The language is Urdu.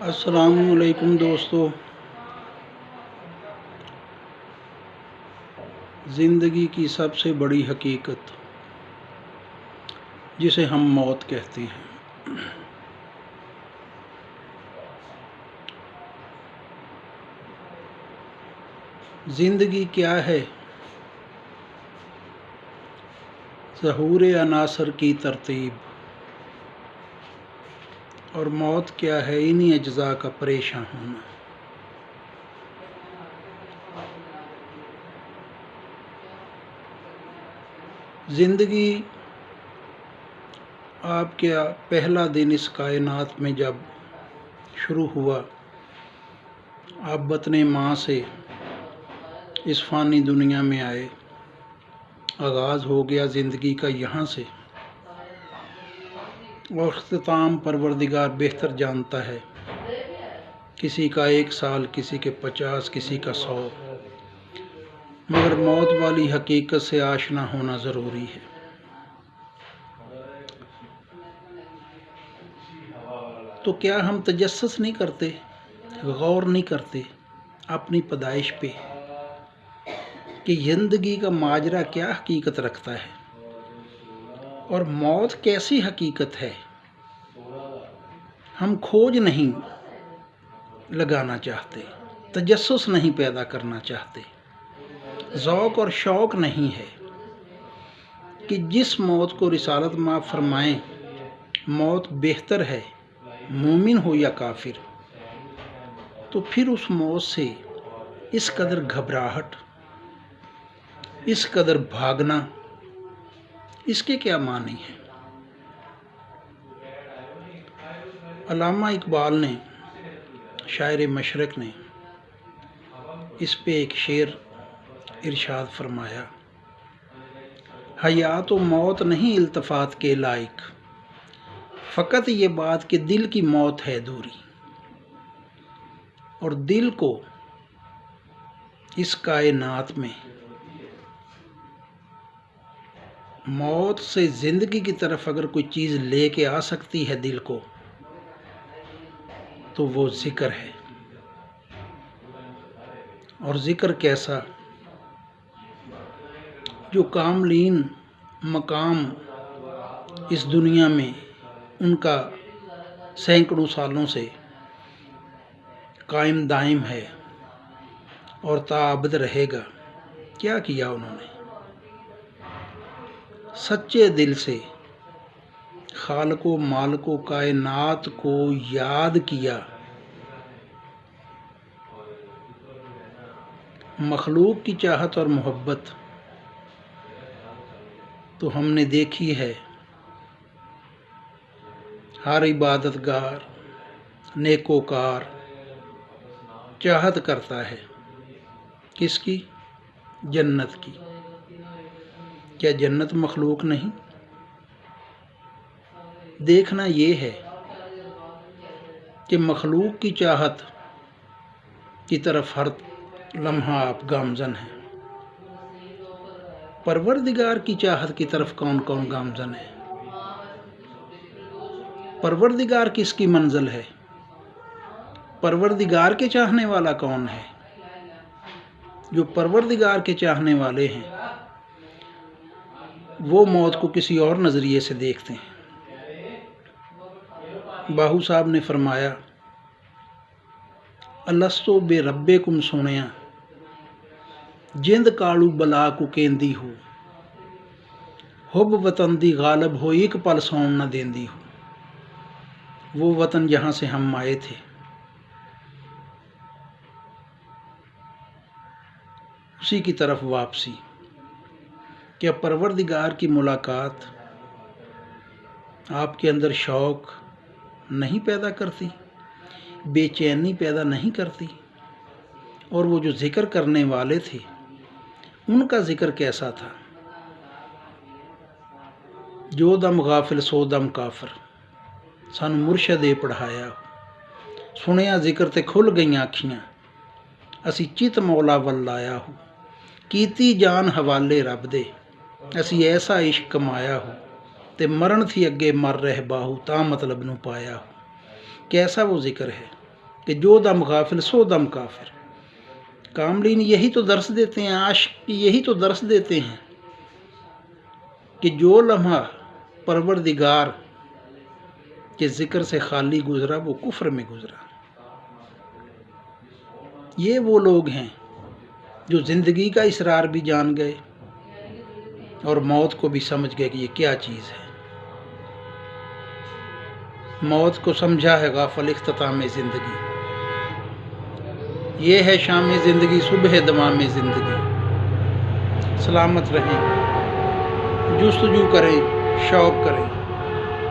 السلام علیکم دوستو، زندگی کی سب سے بڑی حقیقت جسے ہم موت کہتے ہیں، زندگی کیا ہے؟ ظہور عناصر کی ترتیب، اور موت کیا ہے؟ انہی اجزاء کا پریشاں ہونا۔ زندگی آپ کا پہلا دن اس کائنات میں جب شروع ہوا، آپ بطن ماں سے اس فانی دنیا میں آئے، آغاز ہو گیا زندگی کا یہاں سے، اور اختتام پروردگار بہتر جانتا ہے، کسی کا 1 سال، کسی کے 50، کسی کا 100، مگر موت والی حقیقت سے آشنا ہونا ضروری ہے۔ تو کیا ہم تجسس نہیں کرتے، غور نہیں کرتے اپنی پیدائش پہ کہ زندگی کا ماجرا کیا حقیقت رکھتا ہے اور موت کیسی حقیقت ہے؟ ہم کھوج نہیں لگانا چاہتے، تجسس نہیں پیدا کرنا چاہتے، ذوق اور شوق نہیں ہے کہ جس موت کو رسالت مآب فرمائیں موت بہتر ہے، مومن ہو یا کافر، تو پھر اس موت سے اس قدر گھبراہٹ، اس قدر بھاگنا، اس کے کیا معنی ہیں؟ علامہ اقبال نے، شاعر مشرق نے، اس پہ ایک شعر ارشاد فرمایا: حیات و موت نہیں التفات کے لائق، فقط یہ بات کہ دل کی موت ہے دوری، اور دل کو اس کائنات میں موت سے زندگی کی طرف اگر کوئی چیز لے کے آ سکتی ہے دل کو، تو وہ ذکر ہے۔ اور ذکر کیسا؟ جو کاملین مقام اس دنیا میں ان کا سینکڑوں سالوں سے قائم دائم ہے اور تاابد رہے گا۔ کیا کیا انہوں نے؟ سچے دل سے خالق و مالک و کائنات کو یاد کیا، مخلوق کی چاہت اور محبت تو ہم نے دیکھی ہے، ہر عبادت گار، نیکوکار چاہت کرتا ہے کس کی؟ جنت کی۔ کیا جنت مخلوق نہیں؟ دیکھنا یہ ہے کہ مخلوق کی چاہت کی طرف ہر لمحہ آپ گامزن ہیں، پروردگار کی چاہت کی طرف کون کون گامزن ہے؟ پروردگار کس کی منزل ہے؟ پروردگار کے چاہنے والا کون ہے؟ جو پروردگار کے چاہنے والے ہیں وہ موت کو کسی اور نظریے سے دیکھتے ہیں۔ باہو صاحب نے فرمایا: الستو بے ربکم سونیا، جند کاڑو بلا کو کیندی ہو، حب وطن دی غالب ہو، ایک پل سون نہ دیندی ہو۔ وہ وطن جہاں سے ہم آئے تھے، اسی کی طرف واپسی، کیا پروردگار کی ملاقات آپ کے اندر شوق نہیں پیدا کرتی، بے چینی پیدا نہیں کرتی؟ اور وہ جو ذکر کرنے والے تھے ان کا ذکر کیسا تھا؟ جو دم غافل سو دم کافر، سانو مرشد پڑھایا، سنیا ذکر تے کھل گئیاں اکھیاں، اسی چت مولا ول لایا ہو، کیتی جان حوالے رب دے، اسی ایسا عشق کمایا ہو، تے مرن تھی اگے مر رہ باہو، تا مطلب نو پایا ہو۔ کیسا وہ ذکر ہے؟ کہ جو دم غافل سو دم کافر۔ کاملین یہی تو درس دیتے ہیں، عاشق یہی تو درس دیتے ہیں کہ جو لمحہ پروردگار کے ذکر سے خالی گزرا وہ کفر میں گزرا۔ یہ وہ لوگ ہیں جو زندگی کا اسرار بھی جان گئے اور موت کو بھی سمجھ گئے کہ یہ کیا چیز ہے۔ موت کو سمجھا ہے غافل اختتام زندگی، یہ ہے شام زندگی صبح دوام زندگی۔ سلامت رہیں، جستجو کریں، شوق کریں۔